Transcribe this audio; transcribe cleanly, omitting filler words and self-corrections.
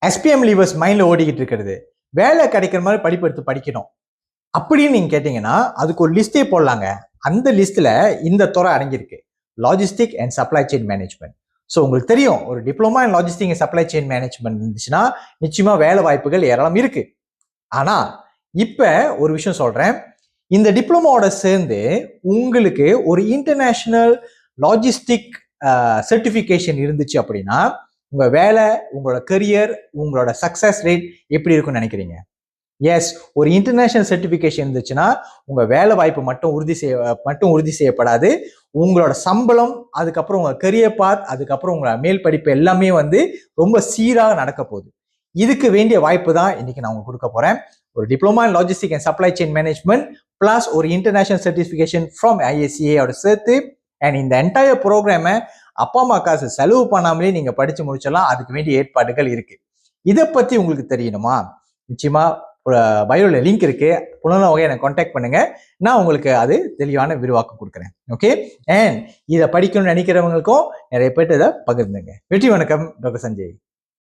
SPM levers மைண்ட்ல ஓடிக்கிட்டு இருக்கிறது. வேலை கிடைக்கிற மாதிரி படிப்பு எடுத்து படிக்கணும் அப்படின்னு நீங்க கேட்டீங்கன்னா அதுக்கு ஒரு லிஸ்டே போடலாங்க. அந்த லிஸ்ட்ல இந்த துறை அடங்கியிருக்கு, logistic and supply chain management. So உங்களுக்கு தெரியும், ஒரு diploma in logistic and supply chain management இருந்துச்சுன்னா நிச்சயமா வேலை வாய்ப்புகள் ஏராளம் இருக்கு. ஆனா இப்ப ஒரு விஷயம் சொல்றேன், இந்த டிப்ளமோட சேர்ந்து உங்களுக்கு ஒரு இன்டர்நேஷனல் லாஜிஸ்டிக் சர்டிஃபிகேஷன் இருந்துச்சு அப்படின்னா உங்க வேலை, உங்களோட கரியர், உங்களோட சக்சஸ் ரேட் எப்படி இருக்கும்னு நினைக்கிறீங்க? எஸ், ஒரு இன்டர்நேஷனல் சர்டிஃபிகேஷன் இருந்துச்சுன்னா உங்க வேலை வாய்ப்பு மட்டும் உறுதி செய்யப்படாது, உங்களோட சம்பளம், அதுக்கப்புறம் உங்க கரியர் பாத், அதுக்கப்புறம் உங்க மேல் படிப்பு எல்லாமே ரொம்ப சீராக நடக்க போகுது. இதுக்கு வேண்டிய வாய்ப்பு தான் இன்னைக்கு நான் உங்களுக்கு கொடுக்க போறேன். ஒரு diploma in logistic and supply chain management plus ஒரு இன்டர்நேஷனல் சர்டிஃபிகேஷன் ஃப்ரம் ISCA சேர்த்து, அண்ட் இந்த என்டையர் ப்ரோக்ராமை அப்பா அம்மா காசு செலவு பண்ணாமலே நீங்க படிச்சு முடிச்சிடலாம். அதுக்கு வேண்டிய ஏற்பாடுகள் இருக்கு. இதை பத்தி உங்களுக்கு தெரியணுமா? நிச்சயமா பயோல லிங்க் இருக்கு, புலனாக எனக்கு கான்டாக்ட் பண்ணுங்க, நான் உங்களுக்கு அது தெளிவான விரிவாக்கம் கொடுக்குறேன். ஓகே, அண்ட் இதை படிக்கணும்னு நினைக்கிறவங்களுக்கும் நிறைய பேர் இதை பகிர்ந்துங்க. வெற்றி வணக்கம், டாக்டர் சஞ்சய்.